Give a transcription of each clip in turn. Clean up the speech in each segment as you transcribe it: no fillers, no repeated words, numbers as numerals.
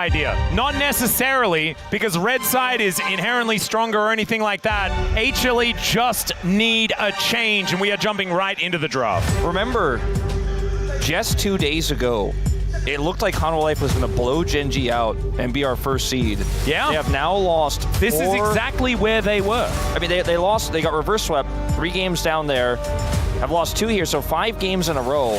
idea. Not necessarily, because red side is inherently stronger or anything like that. HLE just need a change, and we are jumping right into the draft. Remember, just 2 days ago, it looked like Hanwha Life was going to blow Genji out and be our first seed. Yeah. They have now lost This four. is exactly where they were. I mean, they lost, they got reverse swept, 3 games down there, have lost 2 here, so 5 games in a row.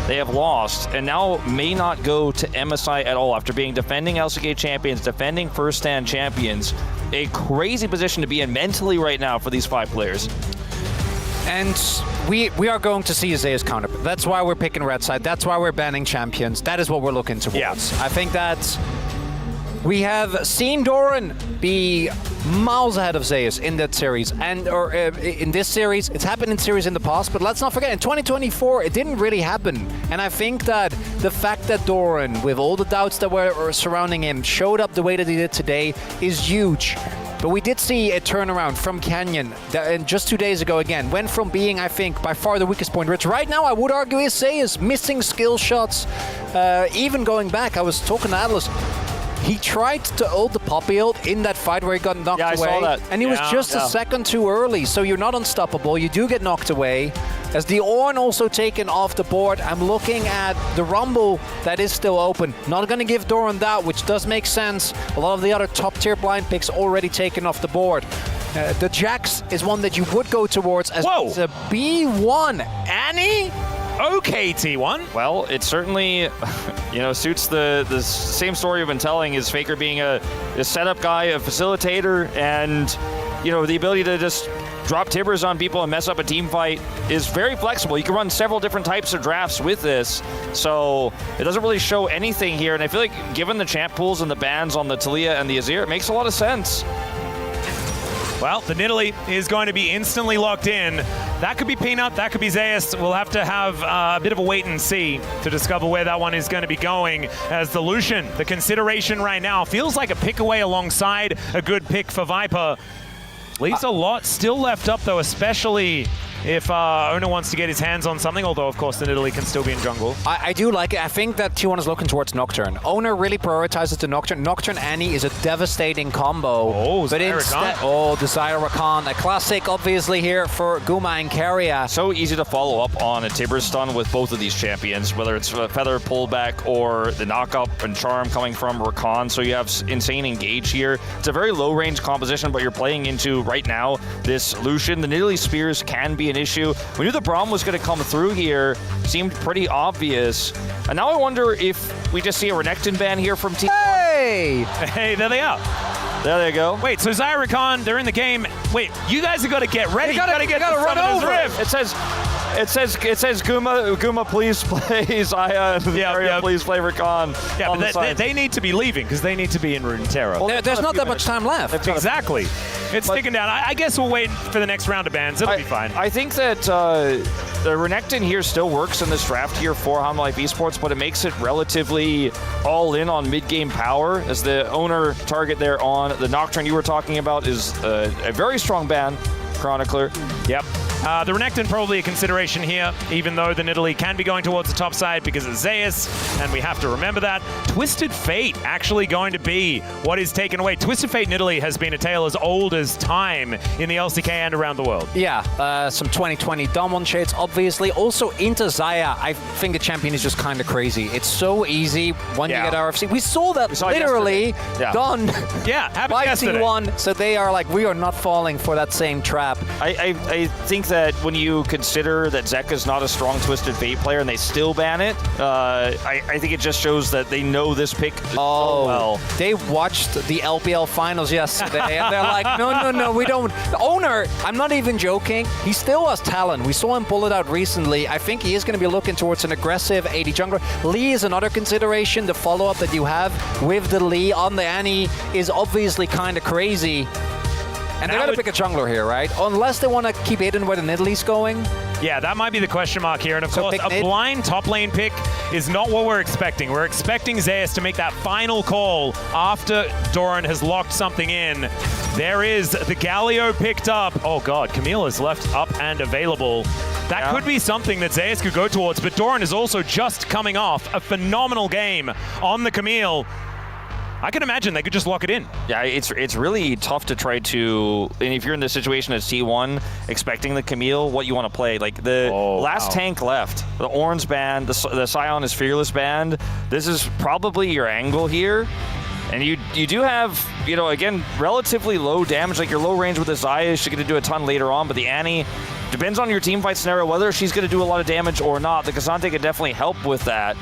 They have lost, and now may not go to MSI at all after being defending LCK champions, defending first stand champions. A crazy position to be in mentally right now for these 5 players. And we are going to see a Zeus counter. That's why we're picking red side. That's why we're banning champions. That is what we're looking towards. Yeah. I think that we have seen Doran be miles ahead of Zeus in that series, and in this series. It's happened in series in the past, but let's not forget, in 2024, it didn't really happen. And I think that the fact that Doran, with all the doubts that were surrounding him, showed up the way that he did today is huge. But we did see a turnaround from Canyon, and just 2 days ago again, went from being, I think, by far the weakest point, which right now I would argue is Zeus, missing skill shots. Even going back, I was talking to Atlas, he tried to ult the Poppy ult in that fight where he got knocked away. I saw that. And he was just a second too early, so you're not unstoppable. You do get knocked away. As the Ornn also taken off the board, I'm looking at the Rumble that is still open. Not going to give Doran that, which does make sense. A lot of the other top tier blind picks already taken off the board. The Jax is one that you would go towards as it's a B1. Annie? Okay, T1. Well, it certainly, suits the same story you've been telling, is Faker being a setup guy, a facilitator, and, the ability to just drop tibbers on people and mess up a team fight is very flexible. You can run several different types of drafts with this, so it doesn't really show anything here, and I feel like given the champ pools and the bans on the Talia and the Azir, it makes a lot of sense. Well, the Nidalee is going to be instantly locked in. That could be Peanut, that could be Zeus. We'll have to have a bit of a wait and see to discover where that one is going to be going. As the Lucian, the consideration right now, feels like a pick away alongside a good pick for Viper. Leaves a lot still left up though, especially if Oner wants to get his hands on something, although of course the Nidalee can still be in jungle. I do like it. I think that T1 is looking towards Nocturne. Oner really prioritizes the Nocturne. Nocturne Annie is a devastating combo. Oh, but instead, the Zyra Rakan, a classic obviously here for Guma and Keria. So easy to follow up on a Tibber stun with both of these champions, whether it's a Feather pullback or the knockup and charm coming from Rakan. So you have insane engage here. It's a very low range composition, but you're playing into right now this Lucian. The Nidalee spears can be an issue. We knew the Braum was going to come through here. Seemed pretty obvious. And now I wonder if we just see a Renekton ban here from Team. Hey! Hey, there they are. There they go. Wait, so Zyra Khan, they're in the game. Wait, you guys have got to get ready. You gotta run over. Rift. It says Guma, please play Zaya, and Keria, please play Rakan. Yeah, but they need to be leaving because they need to be in Runeterra. Well, there's not that much time left. Exactly. It's ticking down. I guess we'll wait for the next round of bans. It'll be fine. I think that the Renekton here still works in this draft here for Hanwha Life Esports, but it makes it relatively all in on mid-game power, as the Oner target there on the Nocturne you were talking about is a very strong ban, Chronicler. Yep. The Renekton probably a consideration here, even though the Nidalee can be going towards the top side because of Zeus, and we have to remember that. Twisted Fate actually going to be what is taken away. Twisted Fate Nidalee has been a tale as old as time in the LCK and around the world. Yeah, some 2020 Damwon shades, obviously. Also into Zaya, I think the champion is just kind of crazy. It's so easy when you get RFC. We saw that literally done by T1, so they are like, we are not falling for that same trap. I think that when you consider that Zek is not a strong Twisted Fate player and they still ban it, I think it just shows that they know this pick so well. They watched the LPL finals yesterday and they're like, no, we don't. Oner, I'm not even joking, he still has talent. We saw him pull it out recently. I think he is going to be looking towards an aggressive AD jungler. Lee is another consideration. The follow-up that you have with the Lee on the Annie is obviously kind of crazy. And they're going to pick a jungler here, right? Unless they want to keep Aiden where the Nidalee's going. Yeah, that might be the question mark here. And of course, a blind top lane pick is not what we're expecting. We're expecting Zeus to make that final call after Doran has locked something in. There is the Galio picked up. Oh God, Camille is left up and available. That could be something that Zeus could go towards, but Doran is also just coming off a phenomenal game on the Camille. I can imagine they could just lock it in. Yeah, it's really tough to try to, and if you're in this situation as T1, expecting the Camille, what you want to play. Like the last tank left, the Orange band, the Scion is Fearless band, this is probably your angle here. And you do have, you know, again, relatively low damage. Like your low range with the Zaya, she's going to do a ton later on, but the Annie, depends on your team fight scenario, whether she's going to do a lot of damage or not. The K'Sante can definitely help with that.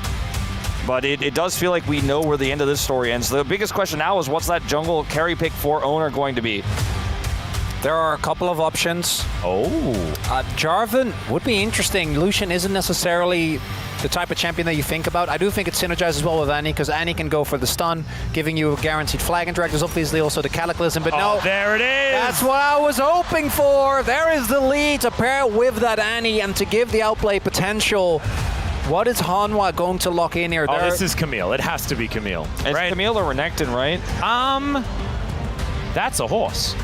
But it does feel like we know where the end of this story ends. The biggest question now is what's that jungle carry pick for Oner going to be? There are a couple of options. Jarvan would be interesting. Lucian isn't necessarily the type of champion that you think about. I do think it synergizes well with Annie, because Annie can go for the stun, giving you a guaranteed flag and drag. There's obviously also the Cataclysm, but no. There it is! That's what I was hoping for! There is the lead to pair with that Annie and to give the outplay potential. What is Hanwha going to lock in here? This is Camille. It has to be Camille. It's right? Camille or Renekton, right? That's a horse.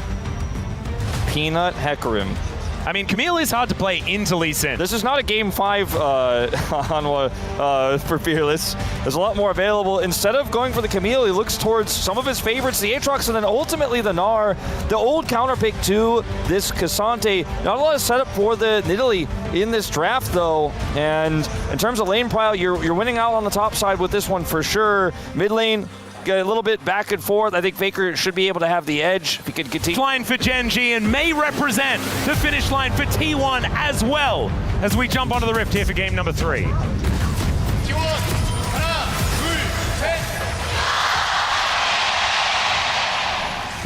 Peanut Hecarim. I mean, Camille is hard to play into Lee Sin. This is not a Game 5 Hanwha for Fearless. There's a lot more available. Instead of going for the Camille, he looks towards some of his favorites, the Aatrox, and then ultimately the Gnar. The old counter pick to this K'Sante. Not a lot of setup for the Nidalee in this draft, though. And in terms of lane pile, you're winning out on the top side with this one for sure. Mid lane, a little bit back and forth. I think Faker should be able to have the edge if he could continue. Line for Gen G and may represent the finish line for T1 as well as we jump onto the Rift here for game number 3.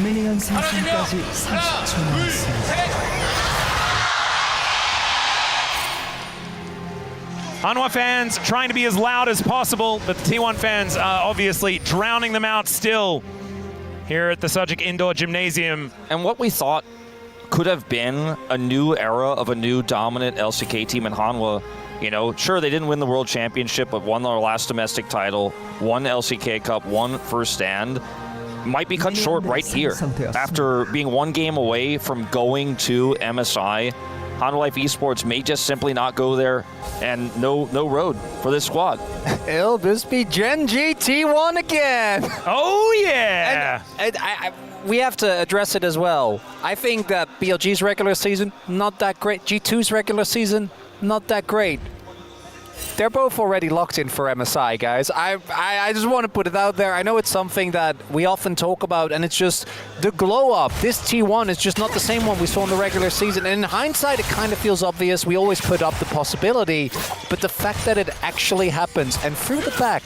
미니언 생성까지 30초 남았습니다. Hanwha fans trying to be as loud as possible, but the T1 fans obviously drowning them out still here at the Sujic Indoor Gymnasium. And what we thought could have been a new era of a new dominant LCK team in Hanwha. You know, sure, they didn't win the World Championship, but won their last domestic title, won LCK Cup, won first stand. Might be cut short right here. After being one game away from going to MSI, Hanwha Life Esports may just simply not go there, and no road for this squad. It'll just be Gen G T1 again. Oh, yeah. And we have to address it as well. I think that BLG's regular season, not that great. G2's regular season, not that great. They're both already locked in for MSI, guys. I just want to put it out there. I know it's something that we often talk about, and it's just the glow up. This T1 is just not the same one we saw in the regular season. And in hindsight, it kind of feels obvious. We always put up the possibility, but the fact that it actually happens, and through the back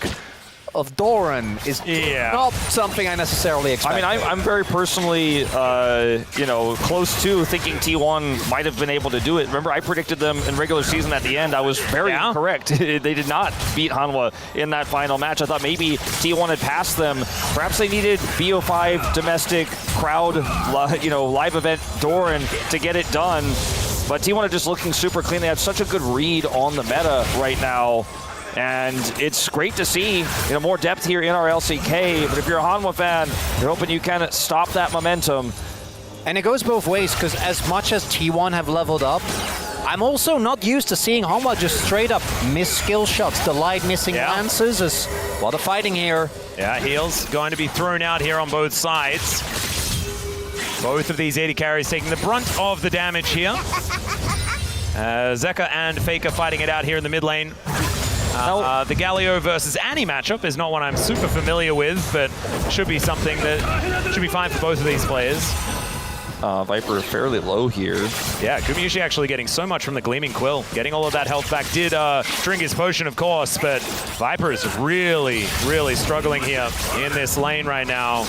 of Doran is not something I necessarily expect. I mean, I'm very personally, you know, close to thinking T1 might have been able to do it. Remember, I predicted them in regular season at the end. I was very incorrect. They did not beat Hanwha in that final match. I thought maybe T1 had passed them. Perhaps they needed BO5 domestic crowd, you know, live event Doran to get it done. But T1 are just looking super clean. They have such a good read on the meta right now. And it's great to see, you know, more depth here in our LCK. But if you're a Hanwha fan, you're hoping you can stop that momentum. And it goes both ways, because as much as T1 have leveled up, I'm also not used to seeing Hanwha just straight up miss skill shots, the light missing lances. There's a lot of fighting here. Yeah, heals going to be thrown out here on both sides. Both of these AD carries taking the brunt of the damage here. Zeka and Faker fighting it out here in the mid lane. The Galio versus Annie matchup is not one I'm super familiar with, but should be something that should be fine for both of these players. Viper fairly low here. Yeah, Gumayusi actually getting so much from the Gleaming Quill. Getting all of that health back. Did drink his potion, of course, but Viper is really, really struggling here in this lane right now.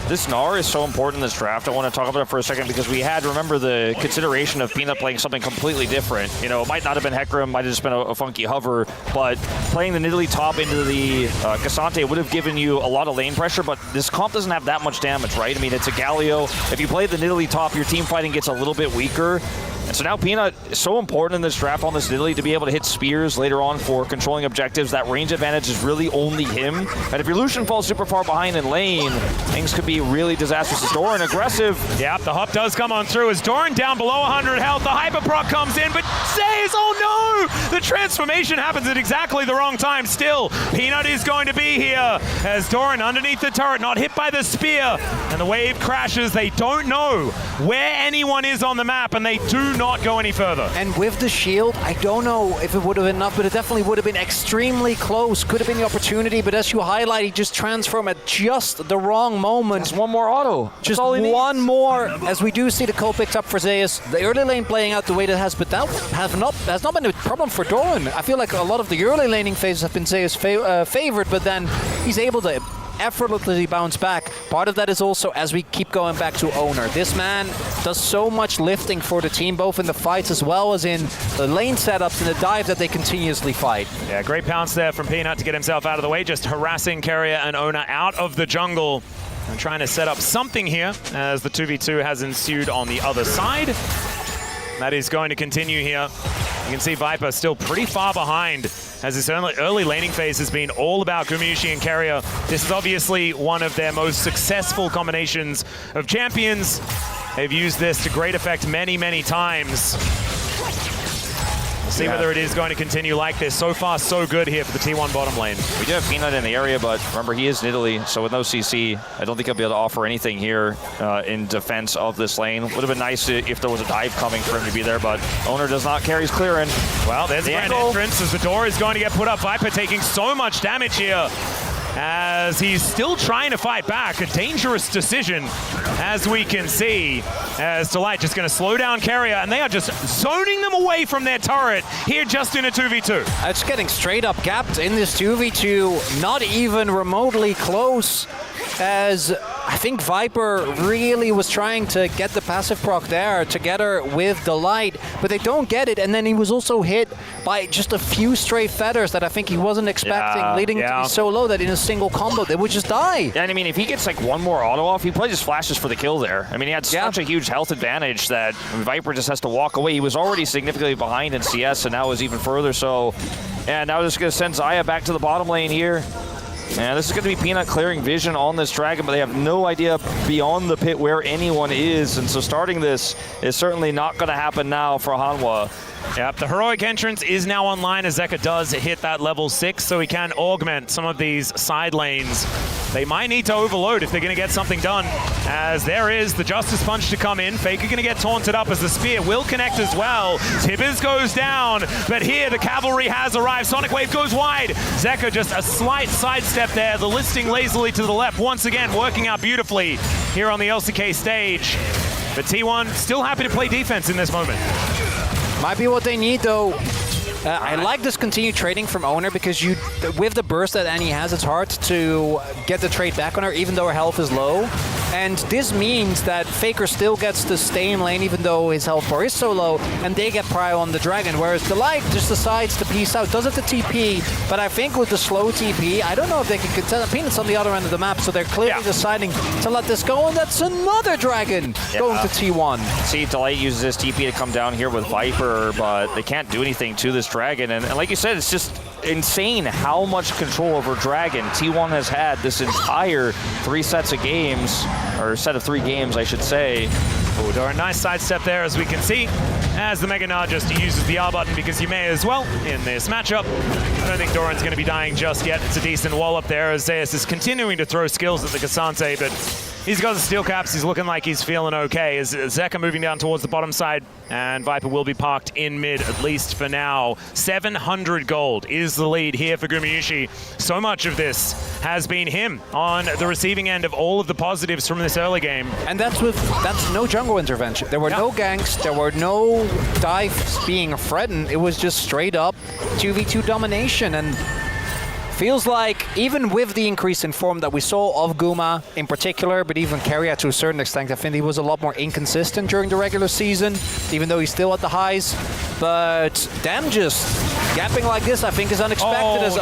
This Gnar is so important in this draft. I want to talk about it for a second because we had, remember, the consideration of Peanut playing something completely different. You know, it might not have been Hecarim, might have just been a funky hover, but playing the Nidalee top into the K'Sante would have given you a lot of lane pressure, but this comp doesn't have that much damage, right? I mean, it's a Galio. If you play the Nidalee top, your team fighting gets a little bit weaker. And so now Peanut is so important in this draft on this Nidalee to be able to hit spears later on for controlling objectives. That range advantage is really only him. And if your Lucian falls super far behind in lane, things could be really disastrous. As Doran aggressive. Yep, the hop does come on through as Doran down below 100 health. The hyper proc comes in, but Zeus, oh no! The transformation happens at exactly the wrong time. Still, Peanut is going to be here as Doran underneath the turret, not hit by the spear. And the wave crashes. They don't know where anyone is on the map, and they do not go any further. And with the shield, I don't know if it would have been enough, but it definitely would have been extremely close. Could have been the opportunity, but as you highlight, he just transformed at just the wrong moment. Just one more auto. Just one more, as we do see the kill picked up for Zeus. The early lane playing out the way it has, but that has not been a problem for Doran. I feel like a lot of the early laning phases have been Zeus favored, but then he's able to effortlessly bounce back. Part of that is also as we keep going back to Oner. This man does so much lifting for the team, both in the fights as well as in the lane setups and the dive that they continuously fight. Yeah, great pounce there from Peanut to get himself out of the way, just harassing Keria and Oner out of the jungle and trying to set up something here as the 2v2 has ensued on the other side. That is going to continue here. You can see Viper still pretty far behind as this early laning phase has been all about Gumayusi and Keria. This is obviously one of their most successful combinations of champions. They've used this to great effect many, many times. We'll see whether it is going to continue like this. So far, so good here for the T1 bottom lane. We do have Peanut in the area, but remember, he is Nidalee, so with no CC, I don't think he'll be able to offer anything here in defense of this lane. Would have been nice if there was a dive coming for him to be there, but Oner does not carry his clearing. Well, there's the grand entrance as the door is going to get put up. Viper taking so much damage here as he's still trying to fight back. A dangerous decision, as we can see, as Delight just going to slow down Keria, and they are just zoning them away from their turret here just in a 2v2. It's getting straight up gapped in this 2v2, not even remotely close, as I think Viper really was trying to get the passive proc there together with Delight, but they don't get it, and then he was also hit by just a few stray feathers that I think he wasn't expecting, leading to be so low that in a single combo they would just die. Yeah, and I mean, if he gets like one more auto off, he probably just flashes for the kill there. I mean, he had such a huge health advantage that Viper just has to walk away. He was already significantly behind in CS, and now is even further so. And now just going to send Xayah back to the bottom lane here. And this is going to be Peanut clearing vision on this dragon, but they have no idea beyond the pit where anyone is. And so starting this is certainly not going to happen now for Hanwha. Yep, the heroic entrance is now online as Zeka does hit that level 6, so he can augment some of these side lanes. They might need to overload if they're going to get something done, as there is the Justice Punch to come in. Faker going to get taunted up as the Spear will connect as well. Tibbers goes down, but here the Cavalry has arrived. Sonic Wave goes wide. Zeka just a slight sidestep there. The listing lazily to the left, once again working out beautifully here on the LCK stage. But T1 still happy to play defense in this moment. Might be what they need, though. I like this continued trading from Oner because with the burst that Annie has, it's hard to get the trade back on her, even though her health is low. And this means that Faker still gets to stay in lane, even though his health bar is so low, and they get prio on the dragon, whereas Delight just decides to peace out. Does have the TP, but I think with the slow TP, I don't know if they can contend. Peanut's on the other end of the map, so they're clearly deciding to let this go, and that's another dragon going to T1. See, Delight uses his TP to come down here with Viper, but they can't do anything to this dragon. And like you said, it's just insane how much control over dragon T1 has had this entire 3 sets of games, or set of 3 games, I should say. Oh, Doran, nice sidestep there, as we can see, as the Mega Gnar just uses the R button because you may as well in this matchup. I don't think Doran's going to be dying just yet. It's a decent wall up there as Zeus is continuing to throw skills at the Cassante, but he's got the steel caps. He's looking like he's feeling okay. As Zeka moving down towards the bottom side, and Viper will be parked in mid, at least for now. 700 gold is the lead here for Gumayusi. So much of this has been him on the receiving end of all of the positives from this early game. And that's no jungle intervention. There were no ganks, there were no dives being threatened. It was just straight up 2v2 domination, and feels like even with the increase in form that we saw of Guma in particular, but even Keria to a certain extent, I think he was a lot more inconsistent during the regular season, even though he's still at the highs. But them just Gapping like this, I think, is unexpected.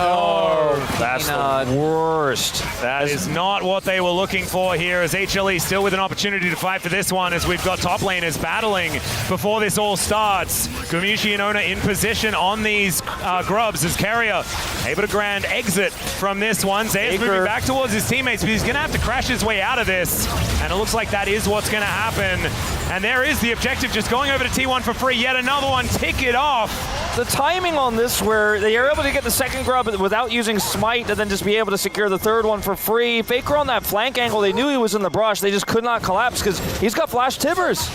That's the worst. That is not what they were looking for here, as HLE still with an opportunity to fight for this one, as we've got top laners battling before this all starts. Gumayusi and Oner in position on these grubs, as Keria able to grand exit from this one. Zeus moving back towards his teammates, but he's going to have to crash his way out of this, and it looks like that is what's going to happen. And there is the objective, just going over to T1 for free. Yet another one, tick it off. The timing on this, where they are able to get the second grub without using smite and then just be able to secure the third one for free. Faker on that flank angle, they knew he was in the brush. They just could not collapse because he's got flash timbers.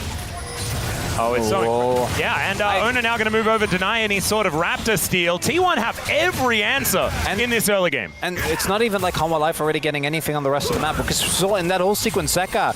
Oh, it's so... Yeah, and Oner now going to move over, deny any sort of Raptor steal. T1 have every answer in this early game. And it's not even like Hanwha Life already getting anything on the rest of the map, because so in that whole sequence, Zeka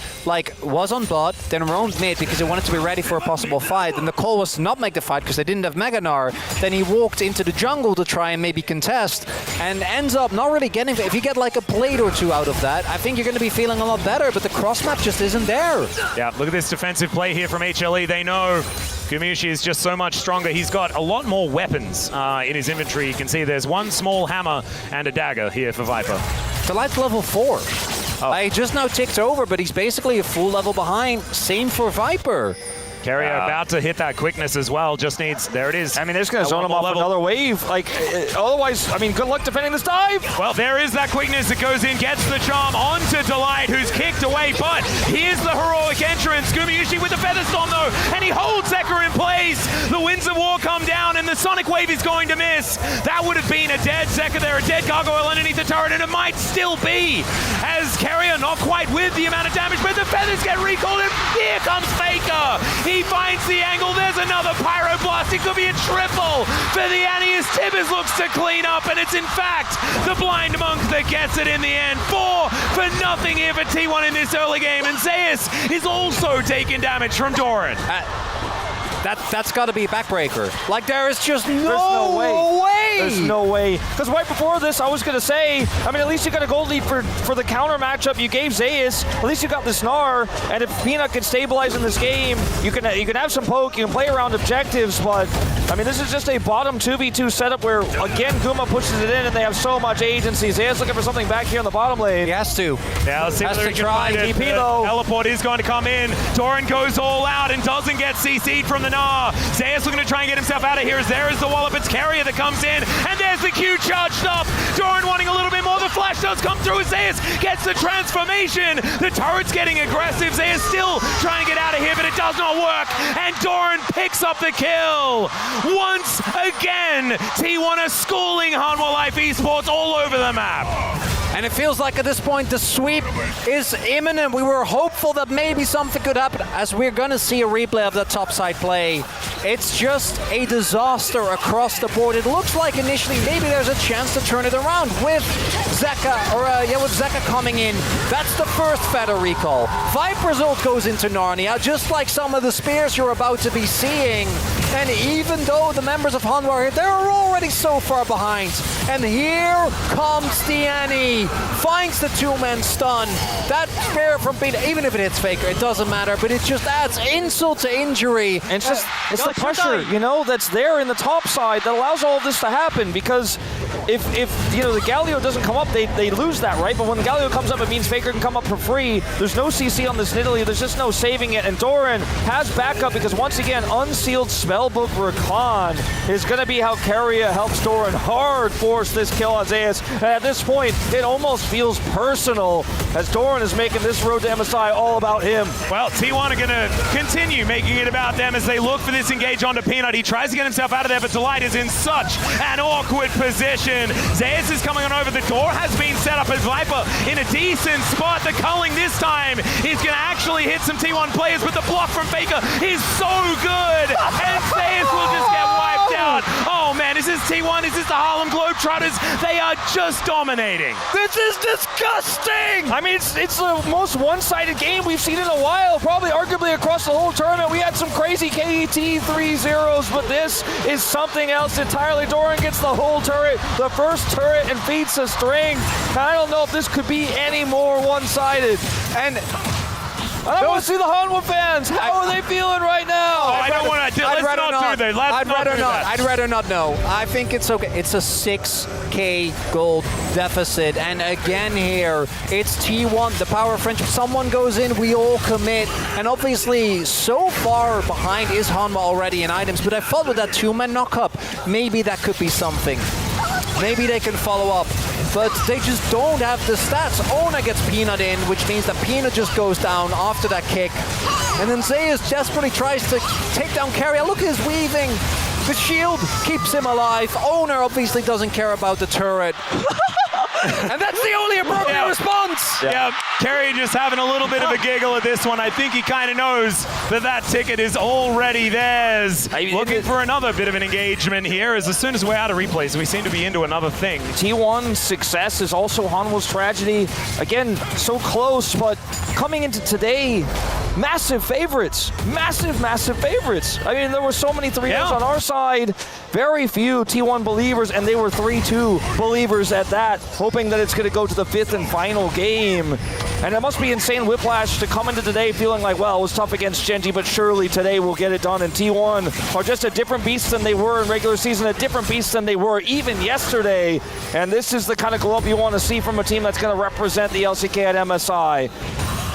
was on bot, then roamed mid because he wanted to be ready for a possible fight, and the call was to not make the fight because they didn't have Meganar. Then he walked into the jungle to try and maybe contest, and ends up not really getting... If you get like a blade or two out of that, I think you're going to be feeling a lot better, but the cross map just isn't there. Yeah, look at this defensive play here from HLE. They know Gumayusi is just so much stronger. He's got a lot more weapons in his inventory. You can see there's one small hammer and a dagger here for Viper. Delight's level 4. I just now ticked over, but he's basically a full level behind. Same for Viper. Keria about to hit that quickness as well. Just needs, there it is. I mean, they're just going to zone him off another wave. Like, otherwise, I mean, good luck defending this dive. Well, there is that quickness that goes in, gets the charm onto Delight, who's kicked away. But here's the heroic entrance. Gumayusi with the Feather Storm, though, and he holds Zeka in place. The Winds of War come down, and the Sonic Wave is going to miss. That would have been a dead Zeka there, a dead gargoyle underneath the turret, and it might still be, as Keria not quite with the amount of damage, but the feathers get recalled, and here comes Faker. He finds the angle. There's another Pyroblast. It could be a triple for the Annie as Tibbers looks to clean up, and it's in fact the Blind Monk that gets it in the end. 4 for nothing here for T1 in this early game, and Zeus is also taking damage from Doran. That's got to be a backbreaker. Like, there is just no way. There's no way. Because right before this, I was going to say, I mean, at least you got a gold lead for the counter matchup. You gave Zeus. At least you got the Snar. And if Peanut can stabilize in this game, you can have some poke. You can play around objectives. But, I mean, this is just a bottom 2v2 setup where, again, Guma pushes it in and they have so much agency. Zeus looking for something back here on the bottom lane. He has to. Yeah, let's see has whether to he can try. find it. TP, though. Teleport is going to come in. Doran goes all out and doesn't get CC'd from the Gnar. Zeus looking to try and get himself out of here, as there is the wallop. It's Keria that comes in, and there's the Q charged up. Doran wanting a little bit more. The flash does come through as Zeus gets the transformation. The turret's getting aggressive. Zeus still trying to get out of here, but it does not work. And Doran picks up the kill. Once again, T1 are schooling Hanwha Life Esports all over the map. And it feels like at this point the sweep is imminent. We were hopeful that maybe something could happen, as we're going to see a replay of that topside play. It's just a disaster across the board. It looks like initially maybe there's a chance to turn it around with Zeka, with Zeka coming in. That's the first Feather recall. Viper's ult goes into Narnia, just like some of the spears you're about to be seeing. And even though the members of Hanwha are here, they're already so far behind. And here comes the Annie. Finds the two-man stun. That spear from Peanut, even if it hits Faker, it doesn't matter, but it just adds insult to injury. And it's just, it's the pressure, you know, that's there in the top side that allows all of this to happen, because if you know, the Galio doesn't come up, they lose that, right? But when the Galio comes up, it means Faker can come up for free. There's no CC on this Nidalee, there's just no saving it, and Doran has backup because, once again, unsealed Spellbook Rakan is going to be how Keria helps Doran hard force this kill on Zeus. And at this point, it almost feels personal, as Doran is making this road to MSI all about him. Well, T1 are going to continue making it about them as they look for this engage onto Peanut. He tries to get himself out of there, but Delight is in such an awkward position. Zeus is coming on over. The door has been set up as Viper in a decent spot. The culling this time is going to actually hit some T1 players, but the block from Faker is so good, and Zeus will just get wiped out. Oh man, is this T1? Is this the Harlem Globetrotters? They are just dominating. This is disgusting! I mean, it's the most one-sided game we've seen in a while, probably arguably across the whole tournament. We had some crazy KET 3-0s, but this is something else entirely. Doran gets the whole turret, the first turret, and feeds the string. I don't know if this could be any more one-sided. And I want to see the Hanwha fans. How are they feeling right now? Oh, I don't want to. Let's not do that. I'd rather not know. I think it's okay. It's a 6K gold deficit. And again here, it's T1, the power of friendship. Someone goes in, we all commit. And obviously, so far behind is Hanwha already in items. But I thought with that 2-man knock-up, maybe that could be something. Maybe they can follow up, but they just don't have the stats. Oner gets Peanut in, which means that Peanut just goes down after that kick. And then Zeus desperately tries to take down Keria. Look at his weaving. The shield keeps him alive. Oner obviously doesn't care about the turret. And that's the only appropriate response. Yeah, Keria just having a little bit of a giggle at this one. I think he kind of knows that ticket is already theirs. Looking for another bit of an engagement here, as soon as we're out of replays, we seem to be into another thing. T1's success is also Hanwha's tragedy. Again, so close, but coming into today, massive favorites. Massive favorites. I mean, there were so many 3-0s on our side. Very few T1 believers, and they were 3-2 believers at that, hoping that it's going to go to the 5th and final game. And it must be insane whiplash to come into today feeling like, well, it was tough against Genji, but surely today we'll get it done. And T1 are just a different beast than they were in regular season, a different beast than they were even yesterday. And this is the kind of glow up you want to see from a team that's going to represent the LCK at MSI.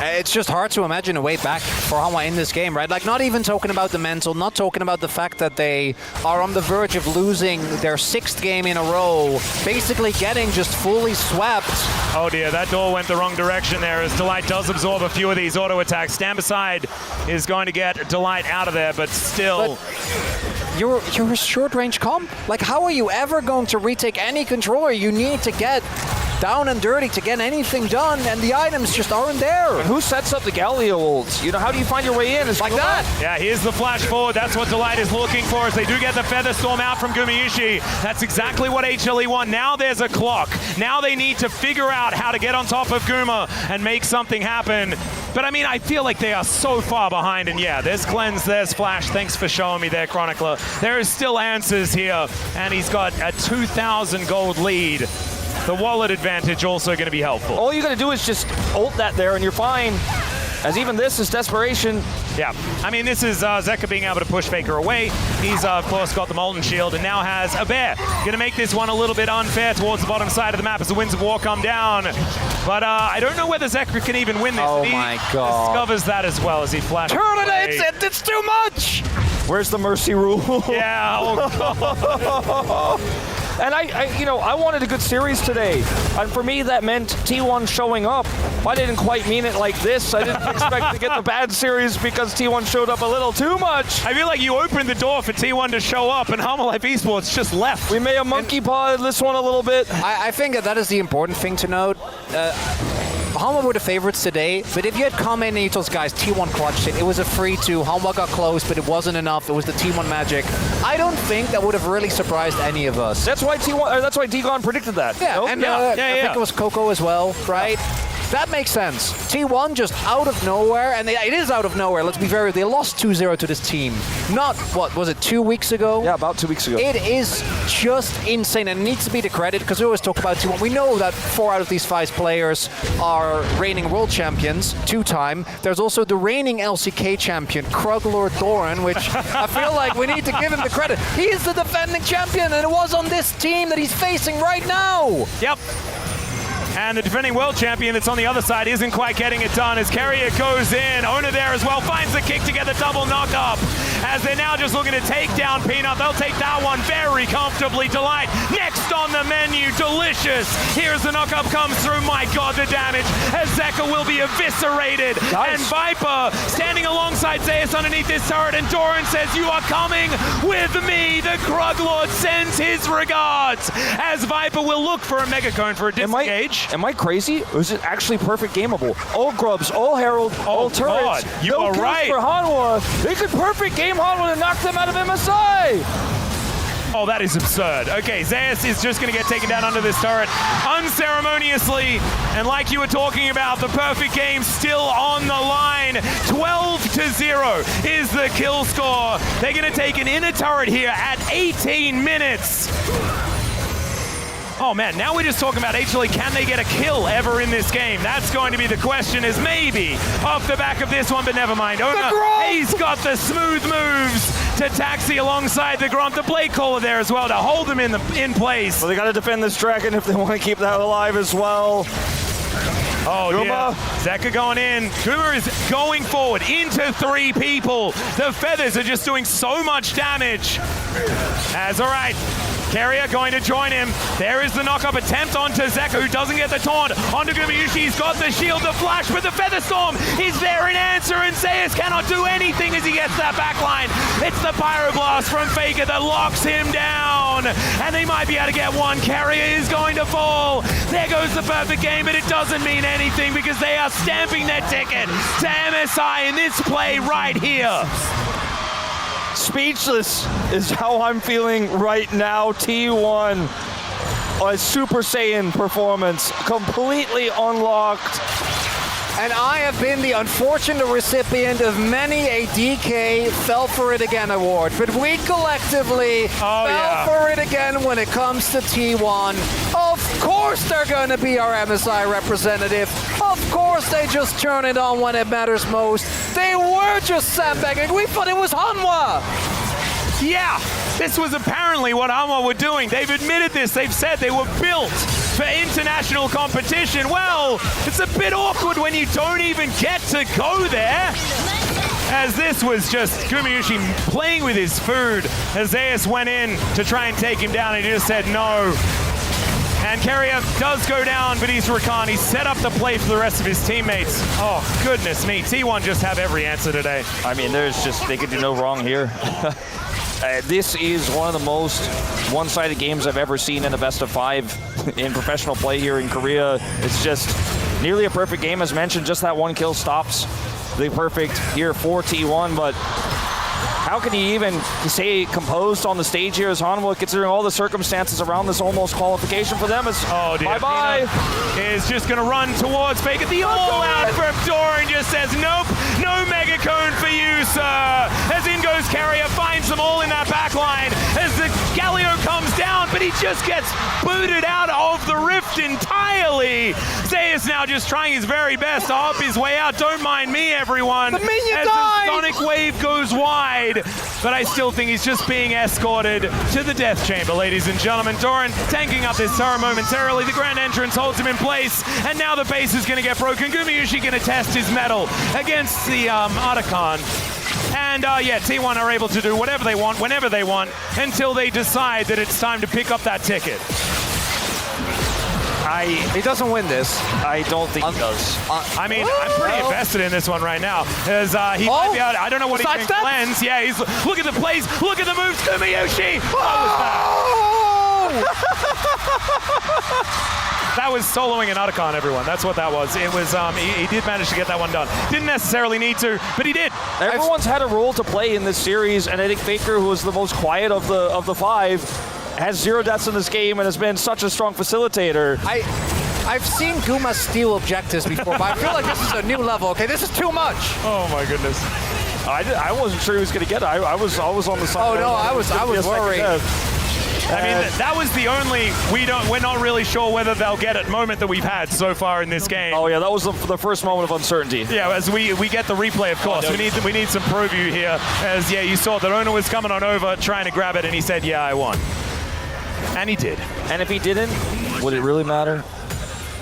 It's just hard to imagine a way back for Hanwha in this game, right? Like, not even talking about the mental, not talking about the fact that they are on the verge of losing their 6th game in a row, basically getting just fully swept. Oh dear, that door went the wrong direction there, as Delight does absorb a few of these auto attacks. Stand Beside is going to get Delight out of there, but still... You're a short-range comp. Like, how are you ever going to retake any controller? You need to get down and dirty to get anything done, and the items just aren't there. And who sets up the Galio ults? You know, how do you find your way in? It's like that. Yeah, here's the flash forward. That's what Delight is looking for, as they do get the Feather Storm out from Gumayusi. That's exactly what HLE want. Now there's a clock. Now they need to figure out how to get on top of Guma and make something happen. But I mean, I feel like they are so far behind, and yeah, there's Cleanse, there's Flash. Thanks for showing me there, Chronicler. There is still answers here, and he's got a 2,000 gold lead. The wallet advantage also going to be helpful. All you got to do is just ult that there and you're fine. As even this is desperation. Yeah, I mean, this is Zeka being able to push Faker away. He's, of course, got the Molten Shield and now has a bear. Going to make this one a little bit unfair towards the bottom side of the map as the Winds of War come down. But I don't know whether Zeka can even win this. Oh he my God. discovers that as well as he flashes. Terminates it! It's too much! Where's the mercy rule? Yeah, oh God. And I wanted a good series today. And for me, that meant T1 showing up. I didn't quite mean it like this. I didn't expect to get the bad series because T1 showed up a little too much. I feel like you opened the door for T1 to show up and Hanwha Life Esports just left. We may have monkey pawed this one a little bit. I think that is the important thing to note. Hanwha were the favorites today, but if you had come in and you told guys, T1 clutched it, it was a 3-2, Hanwha got close, but it wasn't enough, it was the T1 magic. I don't think that would have really surprised any of us. That's why Degon predicted that. Yeah, no? and I think it was Coco as well, right? That makes sense. T1 just out of nowhere, and it is out of nowhere, let's be very real. They lost 2-0 to this team. Not, what, was it 2 weeks ago? Yeah, about 2 weeks ago. It is just insane, and it needs to be the credit, because we always talk about T1. We know that 4 out of these 5 players are reigning world champions, 2-time. There's also the reigning LCK champion, Kruglord Doran, which I feel like we need to give him the credit. He is the defending champion, and it was on this team that he's facing right now. Yep. And the defending world champion that's on the other side isn't quite getting it done as Keria goes in. Oner there as well, finds the kick to get the double knock up. As they're now just looking to take down Peanut. They'll take that one very comfortably. Delight next on the menu, Delicious. Here's the knock up comes through. My God, the damage as Zeka will be eviscerated. Nice. And Viper standing alongside Zeus underneath this turret, and Doran says, you are coming with me. The Kruglord sends his regards as Viper will look for a Mega Cone for a disengage. Am I crazy? Or is it actually perfect gameable? All grubs, all herald, all turrets. God, you no are kills right. For Hanwha. They could perfect game Hanwha and knock them out of MSI. Oh, that is absurd. Okay, Zeus is just going to get taken down under this turret unceremoniously. And like you were talking about, the perfect game still on the line. 12-0 is the kill score. They're going to take an inner turret here at 18 minutes. Oh man, now we're just talking about HLE. Can they get a kill ever in this game? That's going to be the question, is maybe off the back of this one, but never mind. Oner, he's got the smooth moves to taxi alongside the Gromp. The Blade Caller there as well to hold him in place. Well, they got to defend this dragon if they want to keep that alive as well. Oh, Guma. yeah. Zeka going in. Guma is going forward into 3 people. The feathers are just doing so much damage. That's all right. Keria going to join him. There is the knock-up attempt onto Zeka, who doesn't get the taunt. Onto Gumayusi, he's got the shield, the flash, but the Feather Storm is there in answer, and Zeus cannot do anything as he gets that backline. It's the Pyroblast from Faker that locks him down, and they might be able to get one. Keria is going to fall. There goes the perfect game, but it doesn't mean anything because they are stamping their ticket to MSI in this play right here. Speechless is how I'm feeling right now. T1, a Super Saiyan performance, completely unlocked. And I have been the unfortunate recipient of many a DK Fell For It Again award, but we collectively fell for it again when it comes to T1. Of course they're going to be our MSI representative. Of course they just turn it on when it matters most. They were just sandbagging. We thought it was Hanwha. Yeah, this was apparently what Hanwha were doing. They've admitted this. They've said they were built for international competition. Well, it's a bit awkward when you don't even get to go there. As this was just Gumayusi playing with his food. As Zeus went in to try and take him down, and he just said no. And Keria does go down, but he's Rakan. He's set up the play for the rest of his teammates. Oh, goodness me. T1 just have every answer today. I mean, they could do no wrong here. This is one of the most one-sided games I've ever seen in a best of 5 in professional play here in Korea. It's just nearly a perfect game. As mentioned, just that one kill stops the perfect here for T1, but how can you even say composed on the stage here as Hanwha, considering all the circumstances around this almost qualification for them? Is bye-bye. Is just going to run towards Faker. The all-out from Doran just says, nope, no Mega Cone for you, sir. As in goes Keria, finds them all in that back line. As the Galio comes down, but he just gets booted out of the rift entirely. Zeus now just trying his very best to hop his way out. Don't mind me, everyone. The minion as died! the Sonic Wave goes wide. But I still think he's just being escorted to the death chamber, ladies and gentlemen. Doran tanking up this turret momentarily. The grand entrance holds him in place, and now the base is going to get broken. Gumayusi going to test his mettle against the Otacon. And yeah, T1 are able to do whatever they want, whenever they want, until they decide that it's time to pick up that ticket. He doesn't win this. I don't think he does. I mean, I'm pretty invested in this one right now. As he might be out, I don't know what he can cleanse. Yeah, he's look at the plays, look at the moves. Gumayusi! That was soloing an Otacon, everyone. That's what that was. It was he did manage to get that one done. Didn't necessarily need to, but he did. Everyone's had a role to play in this series, and I think Faker, who was the most quiet of the 5, has 0 deaths in this game and has been such a strong facilitator. I've seen Guma steal objectives before, but I feel like this is a new level. Okay, this is too much. Oh my goodness. I wasn't sure he was going to get it. I was on the side. Oh no, I was worried. I mean, that was the only we're not really sure whether they'll get it moment that we've had so far in this game. Oh yeah, that was the first moment of uncertainty. Yeah, as we get the replay, of course. We need some preview here. As yeah, you saw that Oner was coming on over trying to grab it, and he said, "Yeah, I won." And he did. And if he didn't, would it really matter?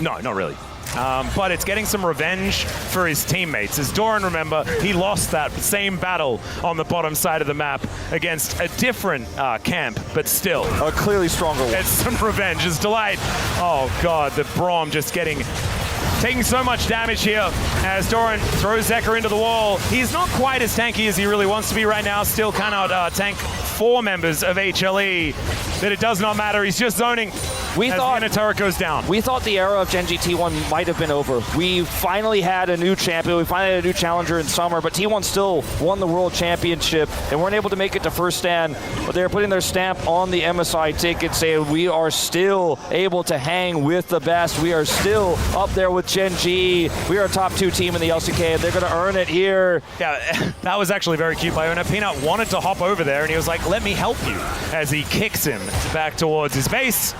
No, not really. But it's getting some revenge for his teammates. As Doran, remember, he lost that same battle on the bottom side of the map against a different camp, but still. A clearly stronger one. It's some revenge. It's Delight. Oh, God, the Braum just taking so much damage here as Doran throws Zeka into the wall. He's not quite as tanky as he really wants to be right now. Still cannot tank 4 members of HLE, but it does not matter. He's just zoning. We thought the turret goes down. We thought the era of Genji T1 might have been over. We finally had a new champion. We finally had a new challenger in summer, but T1 still won the world championship and weren't able to make it to first stand. But they're putting their stamp on the MSI ticket, saying we are still able to hang with the best. We are still up there with Genji. We are a top 2 team in the LCK. They're going to earn it here. Yeah, that was actually very cute by Oner. Peanut wanted to hop over there, and he was like, "Let me help you," as he kicks him back towards his base.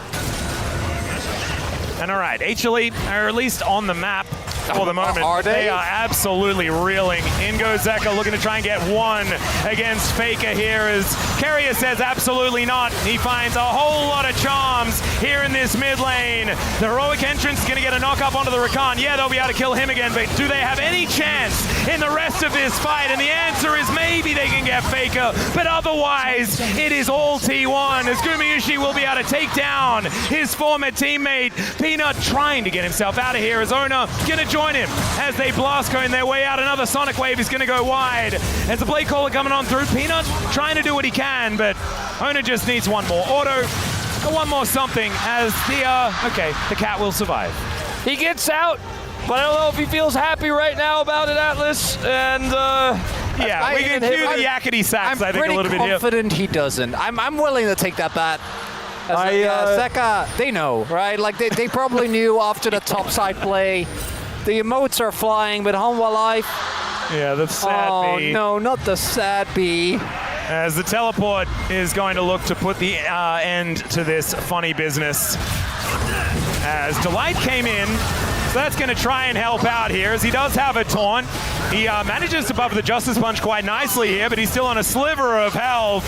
And all right, HLE are at least on the map for the moment. Are they? They are absolutely reeling. In goes Zeka looking to try and get one against Faker here as Keria says absolutely not. He finds a whole lot of charms here in this mid lane. The heroic entrance is going to get a knock up onto the Rakan. Yeah, they'll be able to kill him again, but do they have any chance in the rest of this fight? And the answer is maybe they can get Faker, but otherwise it is all T1 as Gumayusi will be able to take down his former teammate. Peanut trying to get himself out of here as Oner going to join him as they blast cone their way out. Another Sonic Wave is going to go wide as the Blade Caller coming on through. Peanut trying to do what he can, but Oner just needs one more auto, one more something as the cat will survive. He gets out, but I don't know if he feels happy right now about it, Atlas. And yeah, we can do the yakety sax, I think, a little bit here. I'm confident he doesn't. I'm willing to take that bet. Zeka, they know, right? Like, they probably knew after the topside play. The emotes are flying, but Hanwha life. Yeah, the sad B. Oh, no, not the sad B. As the teleport is going to look to put the end to this funny business. As Delight came in, so that's going to try and help out here as he does have a taunt. He manages to buff the Justice Punch quite nicely here, but he's still on a sliver of health.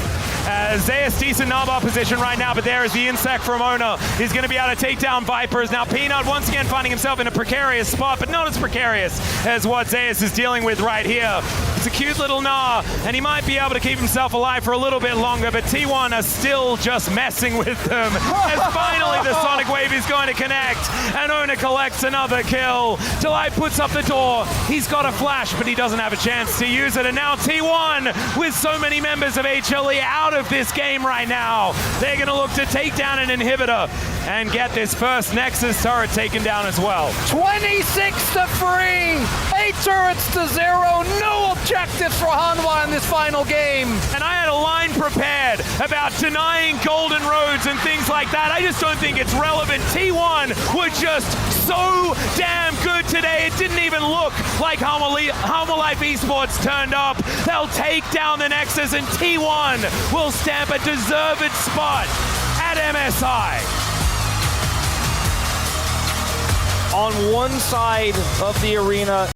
Zeus decent Narbar position right now, but there is the insect from Oner. He's going to be able to take down Vipers. Now Peanut once again finding himself in a precarious spot, but not as precarious as what Zeus is dealing with right here. It's a cute little Gnar, and he might be able to keep himself alive for a little bit longer, but T1 are still just messing with them. As finally the Sonic Wave is going to connect, and Oner collects another kill. Delight puts up the door. He's got a flash, but he doesn't have a chance to use it, and now T1, with so many members of HLE out of this game right now, they're going to look to take down an inhibitor and get this first Nexus turret taken down as well. 26-3, 8 turrets to 0, no objectives for Hanwha in this final game. And I had a line prepared about denying golden roads and things like that. I just don't think it's relevant. T1 were just so damn good today. It didn't even look like Hanwha Life Esports turned up. They'll take down the Nexus, and T1 will stamp a deserved spot at MSI. on one side of the arena,